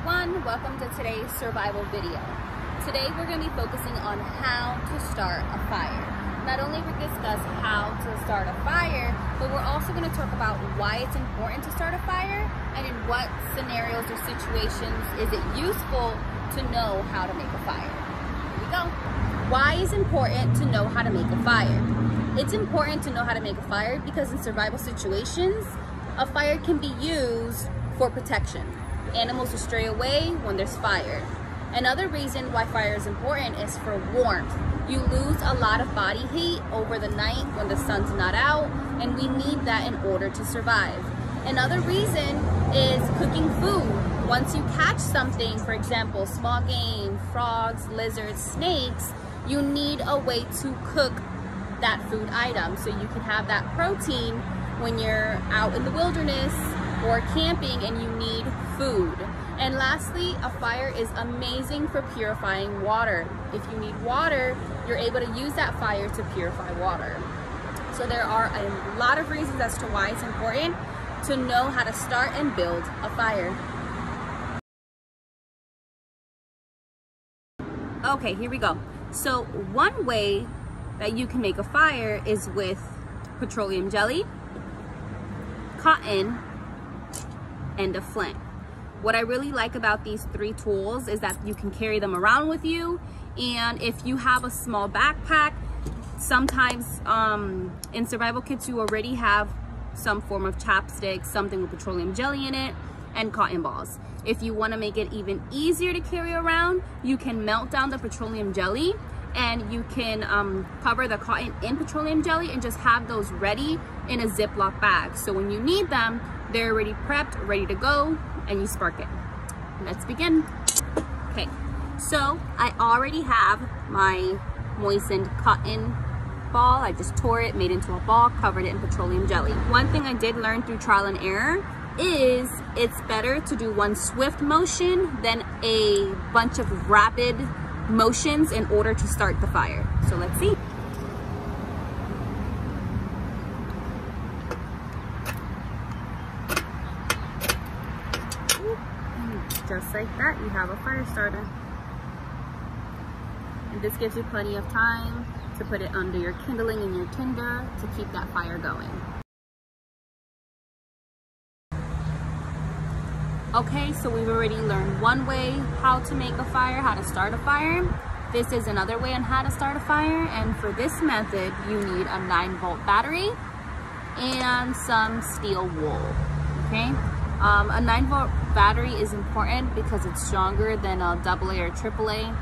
everyone, welcome to today's survival video. Today we're going to be focusing on how to start a fire. Not only we're going to discuss how to start a fire, but we're also going to talk about why it's important to start a fire and in what scenarios or situations is it useful to know how to make a fire. Here we go. Why is it important to know how to make a fire? It's important to know how to make a fire because in survival situations, a fire can be used for protection. Animals will stray away when there's fire. Another reason why fire is important is for warmth. You lose a lot of body heat over the night when the sun's not out, and we need that in order to survive. Another reason is cooking food. Once you catch something, for example, small game, frogs, lizards, snakes, you need a way to cook that food item so you can have that protein when you're out in the wilderness or camping and you need food. And lastly, a fire is amazing for purifying water. If you need water, you're able to use that fire to purify water. So there are a lot of reasons as to why it's important to know how to start and build a fire. Okay, here we go. So one way that you can make a fire is with petroleum jelly, cotton, and a flint. What I really like about these three tools is that you can carry them around with you, and if you have a small backpack, sometimes in survival kits you already have some form of chapstick, something with petroleum jelly in it, and cotton balls. If you want to make it even easier to carry around, you can melt down the petroleum jelly and you can cover the cotton in petroleum jelly and just have those ready in a Ziploc bag. So when you need them, they're already prepped, ready to go, and you spark it. Let's begin. Okay, so I already have my moistened cotton ball. I just tore it, made it into a ball, covered it in petroleum jelly. One thing I did learn through trial and error is it's better to do one swift motion than a bunch of rapid motions in order to start the fire. So let's see. Just like that, you have a fire starter. And this gives you plenty of time to put it under your kindling and your tinder to keep that fire going. Okay, so we've already learned one way how to make a fire, how to start a fire. This is another way on how to start a fire, and for this method, you need a 9-volt battery and some steel wool, okay? A 9-volt battery is important because it's stronger than a AA or AAA.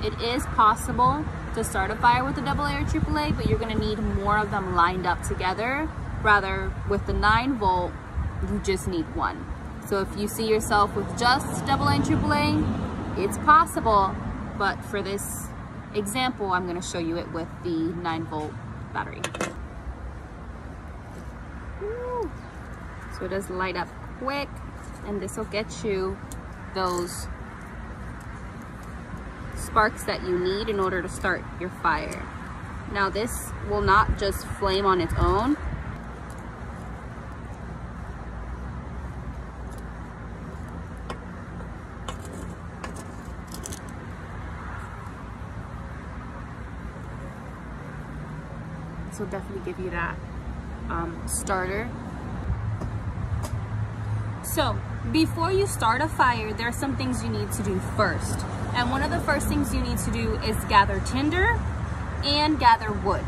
It is possible to start a fire with a AA or AAA, but you're gonna need more of them lined up together. Rather, with the 9-volt, you just need one. So if you see yourself with just AA and AAA, it's possible, but for this example, I'm gonna show you it with the 9-volt battery. Woo. So it does light up quick, and this will get you those sparks that you need in order to start your fire. Now this will not just flame on its own. This will definitely give you that starter. So before you start a fire, there are some things you need to do first. And one of the first things you need to do is gather tinder and gather wood.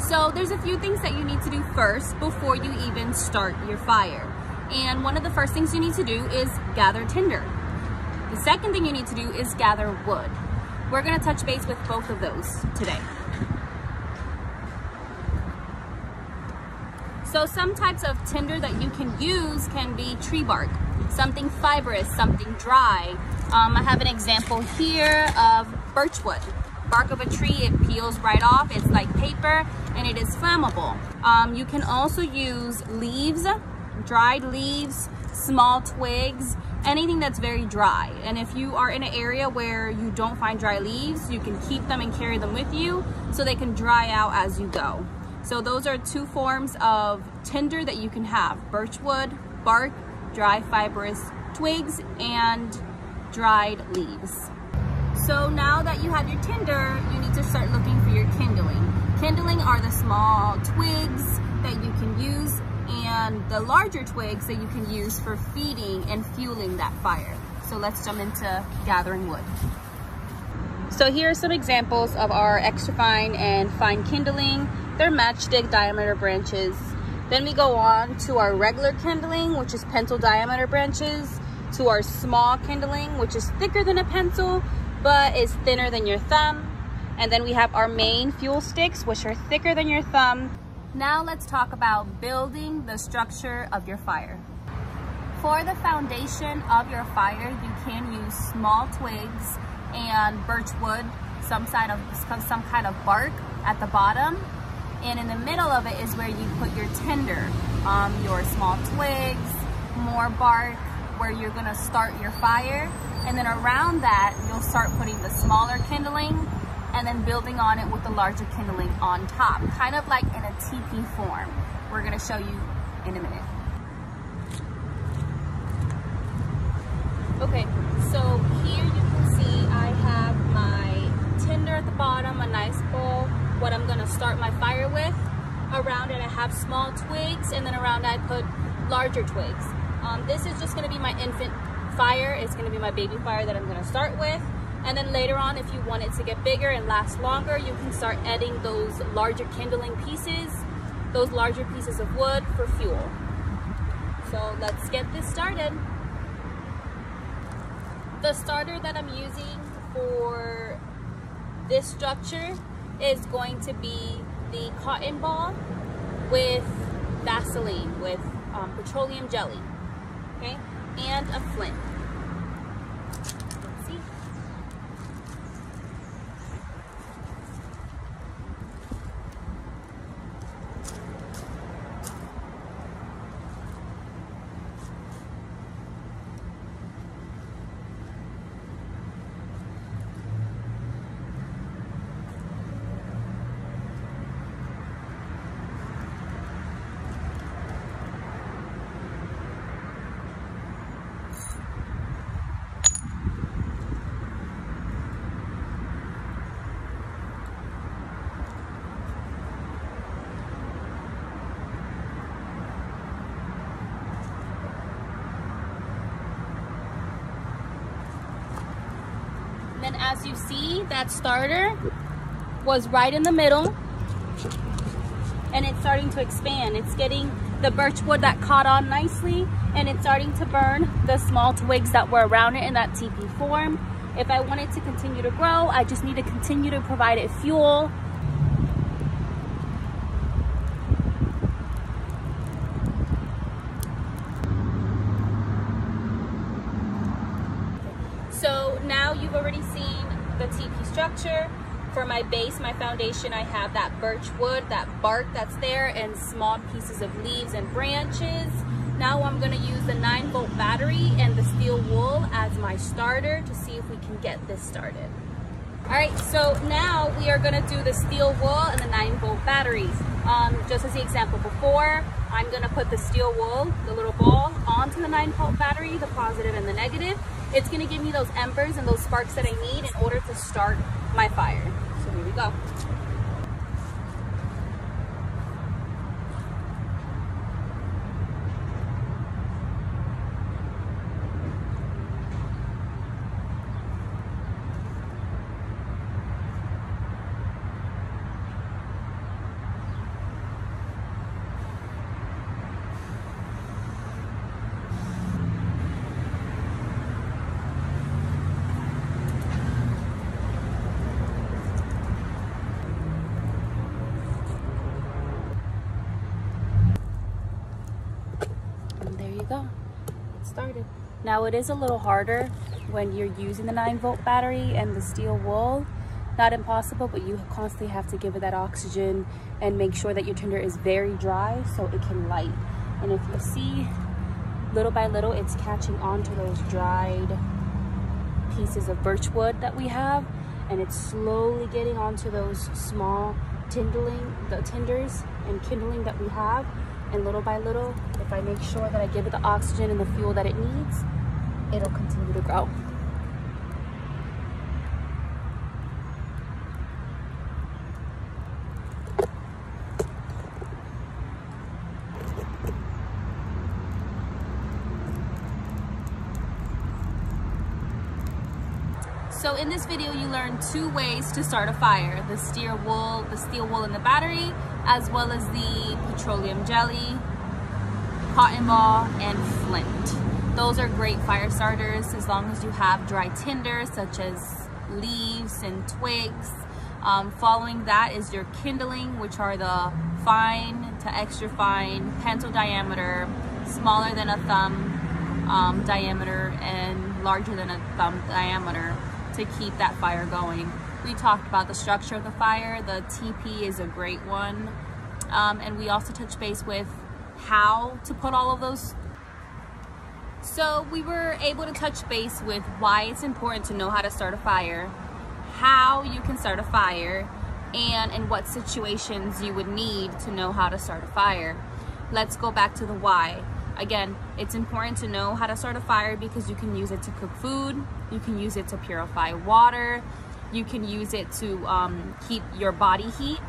So there's a few things that you need to do first before you even start your fire. And one of the first things you need to do is gather tinder. The second thing you need to do is gather wood. We're gonna touch base with both of those today. So some types of tinder that you can use can be tree bark, something fibrous, something dry. I have an example here of birchwood. Bark of a tree, it peels right off, it's like paper, and it is flammable. You can also use leaves, dried leaves, small twigs, anything that's very dry. And if you are in an area where you don't find dry leaves, you can keep them and carry them with you so they can dry out as you go. So those are two forms of tinder that you can have: birchwood, bark, dry fibrous twigs, and dried leaves. So now that you have your tinder, you need to start looking for your kindling. Kindling are the small twigs that you can use, and the larger twigs that you can use for feeding and fueling that fire. So let's jump into gathering wood. So here are some examples of our extra fine and fine kindling. They're matchstick diameter branches. Then we go on to our regular kindling, which is pencil diameter branches, to our small kindling, which is thicker than a pencil, but is thinner than your thumb. And then we have our main fuel sticks, which are thicker than your thumb. Now let's talk about building the structure of your fire. For the foundation of your fire, you can use small twigs and birch wood, some kind of bark at the bottom. And in the middle of it is where you put your tinder, your small twigs, more bark, where you're gonna start your fire. And then around that, you'll start putting the smaller kindling and then building on it with the larger kindling on top, kind of like in a teepee form. We're gonna show you in a minute. Okay, so here you can see I have my tinder at the bottom, a nice bowl, what I'm gonna start my fire with. Around it I have small twigs, and then around it I put larger twigs. This is just gonna be my infant fire. It's gonna be my baby fire that I'm gonna start with. And then later on, if you want it to get bigger and last longer, you can start adding those larger kindling pieces, those larger pieces of wood for fuel. So let's get this started. The starter that I'm using for this structure is going to be the cotton ball with Vaseline, with petroleum jelly, okay, and a flint. Let's see. Then as you see, that starter was right in the middle and it's starting to expand. It's getting the birch wood that caught on nicely, and it's starting to burn the small twigs that were around it in that teepee form. If I want it to continue to grow, I just need to continue to provide it fuel. So now you've already seen the teepee structure. For my base, my foundation, I have that birch wood, that bark that's there, and small pieces of leaves and branches. Now I'm gonna use the 9-volt battery and the steel wool as my starter to see if we can get this started. All right, so now we are gonna do the steel wool and the 9-volt batteries. Just as the example before, I'm gonna put the steel wool, the little ball, onto the 9-volt battery, the positive and the negative. It's gonna give me those embers and those sparks that I need in order to start my fire. So here we go. Go. It started. Now it is a little harder when you're using the 9-volt battery and the steel wool. Not impossible, but you constantly have to give it that oxygen and make sure that your tinder is very dry so it can light. And if you see, little by little, it's catching onto those dried pieces of birch wood that we have, and it's slowly getting onto those small tinders and kindling that we have, and little by little, if I make sure that I give it the oxygen and the fuel that it needs, it'll continue to grow. So in this video, you learned 2 ways to start a fire: the steel wool in the battery, as well as the petroleum jelly, cotton ball, and flint. Those are great fire starters as long as you have dry tinder, such as leaves and twigs. Following that is your kindling, which are the fine to extra fine, pencil diameter, smaller than a thumb diameter, and larger than a thumb diameter, to keep that fire going. We talked about the structure of the fire. The TP is a great one. And we also touched base with how to put all of those. So we were able to touch base with why it's important to know how to start a fire, how you can start a fire, and in what situations you would need to know how to start a fire. Let's go back to the why. Again, it's important to know how to start a fire because you can use it to cook food, you can use it to purify water, you can use it to keep your body heat.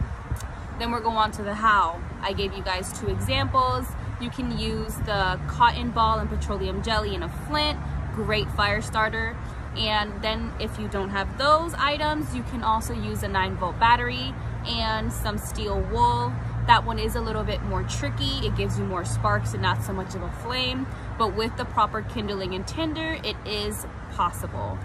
Then we're going on to the how. I gave you guys 2 examples. You can use the cotton ball and petroleum jelly in a flint, great fire starter. And then if you don't have those items, you can also use a 9-volt battery and some steel wool. That one is a little bit more tricky. It gives you more sparks and not so much of a flame, but with the proper kindling and tinder, it is possible.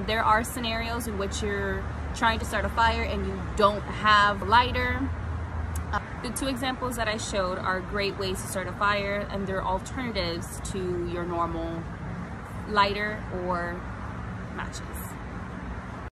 There are scenarios in which you're trying to start a fire and you don't have a lighter. The 2 examples that I showed are great ways to start a fire, and they're alternatives to your normal lighter or matches.